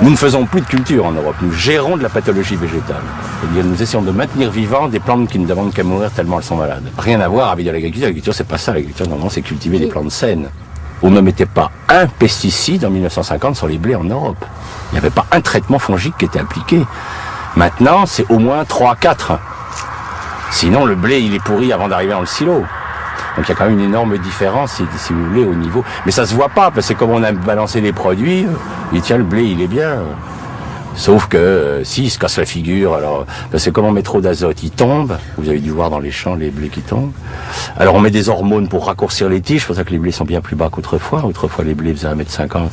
Nous ne faisons plus de culture en Europe, nous gérons de la pathologie végétale. C'est-à-dire nous essayons de maintenir vivants des plantes qui ne demandent qu'à mourir tellement elles sont malades. Rien à voir avec l'agriculture. L'agriculture, c'est pas ça. L'agriculture, normalement, c'est cultiver des plantes saines. On ne mettait pas un pesticide en 1950 sur les blés en Europe. Il n'y avait pas un traitement fongique qui était appliqué. Maintenant, c'est au moins 3-4. Sinon, le blé, il est pourri avant d'arriver dans le silo. Donc il y a quand même une énorme différence, si vous voulez, au niveau. Mais ça se voit pas, parce que comme on a balancé les produits, et tiens, le blé, il est bien. Sauf que si il se casse la figure, alors parce que comme on met trop d'azote, il tombe. Vous avez dû voir dans les champs les blés qui tombent. Alors on met des hormones pour raccourcir les tiges, c'est pour ça que les blés sont bien plus bas qu'autrefois. Autrefois les blés faisaient 1,50 m.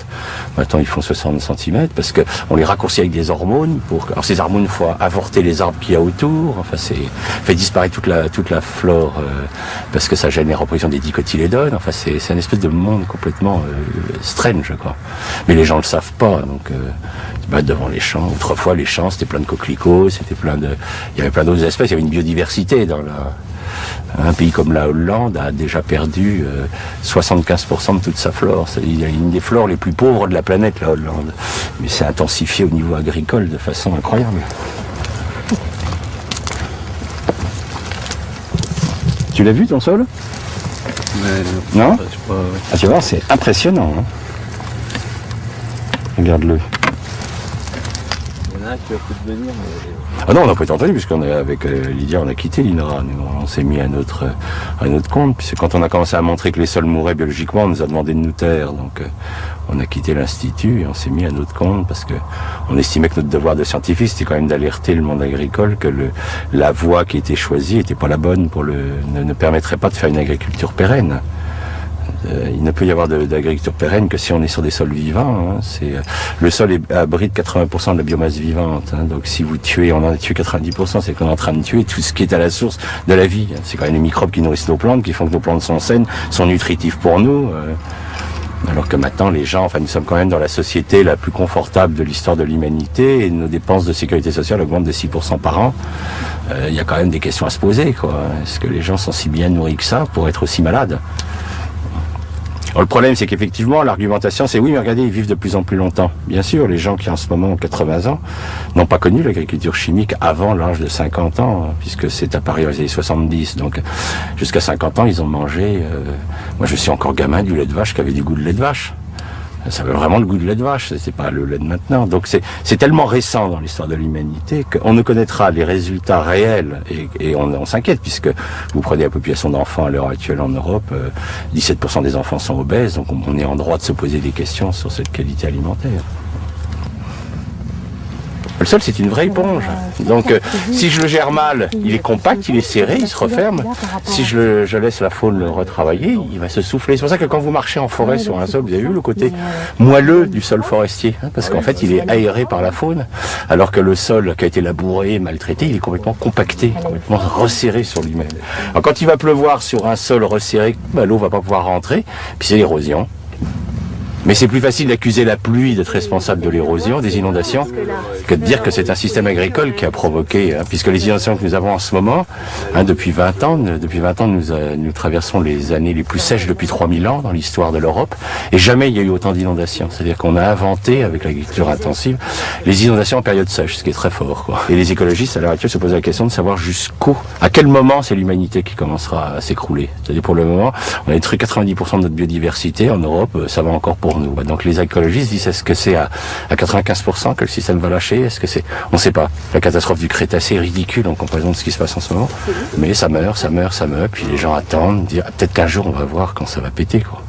Maintenant ils font 60 cm parce que on les raccourcit avec des hormones pour. Alors ces hormones faut avorter les arbres qu'il y a autour. Enfin c'est fait disparaître toute la flore parce que ça gêne la reproduction des dicotylédones. Enfin c'est une espèce de monde complètement strange quoi. Mais les gens le savent pas donc ils se battent devant les champs. Autrefois, les champs, c'était plein de coquelicots, c'était il y avait plein d'autres espèces, il y avait une biodiversité dans un pays comme la Hollande a déjà perdu 75% de toute sa flore. Il y a une des flores les plus pauvres de la planète, la Hollande. Mais c'est intensifié au niveau agricole de façon incroyable. Tu l'as vu ton sol? Non? Ah, tu vois, c'est impressionnant. Hein, regarde-le. Qui va peut venir, mais... Ah non, on n'a pas été entendu puisqu'on est avec Lydia, on a quitté l'INRA. On s'est mis à notre compte. Puis quand on a commencé à montrer que les sols mouraient biologiquement, on nous a demandé de nous taire. Donc on a quitté l'institut et on s'est mis à notre compte parce que on estimait que notre devoir de scientifique c'était quand même d'alerter le monde agricole que la voie qui était choisie n'était pas la bonne ne permettrait pas de faire une agriculture pérenne. Il ne peut y avoir d'agriculture pérenne que si on est sur des sols vivants. Hein. Le sol abrite 80% de la biomasse vivante. Hein. Donc si vous tuez, on en a tué 90%, c'est qu'on est en train de tuer tout ce qui est à la source de la vie. C'est quand même les microbes qui nourrissent nos plantes, qui font que nos plantes sont saines, sont nutritives pour nous. Alors que maintenant, les gens, enfin, nous sommes quand même dans la société la plus confortable de l'histoire de l'humanité et nos dépenses de sécurité sociale augmentent de 6% par an. Il y a quand même des questions à se poser, quoi. Est-ce que les gens sont si bien nourris que ça pour être aussi malades ? Alors, le problème, c'est qu'effectivement, l'argumentation, c'est oui, mais regardez, ils vivent de plus en plus longtemps. Bien sûr, les gens qui en ce moment ont 80 ans n'ont pas connu l'agriculture chimique avant l'âge de 50 ans, hein, puisque c'est apparu dans les années 70. Donc, jusqu'à 50 ans, ils ont mangé... moi, je suis encore gamin du lait de vache qui avait du goût de lait de vache. Ça avait vraiment le goût de lait de vache, c'est pas le lait de maintenant. Donc c'est tellement récent dans l'histoire de l'humanité qu'on ne connaîtra les résultats réels et on s'inquiète puisque vous prenez la population d'enfants à l'heure actuelle en Europe, 17% des enfants sont obèses, donc on est en droit de se poser des questions sur cette qualité alimentaire. Le sol, c'est une vraie éponge. Donc, si je le gère mal, il est compact, il est serré, il se referme. Si je laisse la faune le retravailler, il va se souffler. C'est pour ça que quand vous marchez en forêt sur un sol, vous avez vu le côté moelleux du sol forestier, hein, parce qu'en fait, il est aéré par la faune, alors que le sol qui a été labouré, maltraité, il est complètement compacté, complètement resserré sur lui-même. Alors, quand il va pleuvoir sur un sol resserré, l'eau va pas pouvoir rentrer, puis c'est l'érosion. Mais c'est plus facile d'accuser la pluie d'être responsable de l'érosion, des inondations, que de dire que c'est un système agricole qui a provoqué, hein, puisque les inondations que nous avons en ce moment, hein, depuis 20 ans, nous traversons les années les plus sèches depuis 3000 ans dans l'histoire de l'Europe, et jamais il y a eu autant d'inondations. C'est-à-dire qu'on a inventé, avec l'agriculture intensive, les inondations en période sèche, ce qui est très fort, quoi. Et les écologistes, à l'heure actuelle, se posent la question de savoir à quel moment c'est l'humanité qui commencera à s'écrouler. C'est-à-dire pour le moment, on a détruit 90% de notre biodiversité en Europe, ça va encore pour nous. Donc les écologistes disent est-ce que c'est à 95% que le système va lâcher? Est-ce que c'est... On ne sait pas. La catastrophe du Crétacé est ridicule en comparaison de ce qui se passe en ce moment. Mais ça meurt, puis les gens attendent, disent peut-être qu'un jour on va voir quand ça va péter, quoi.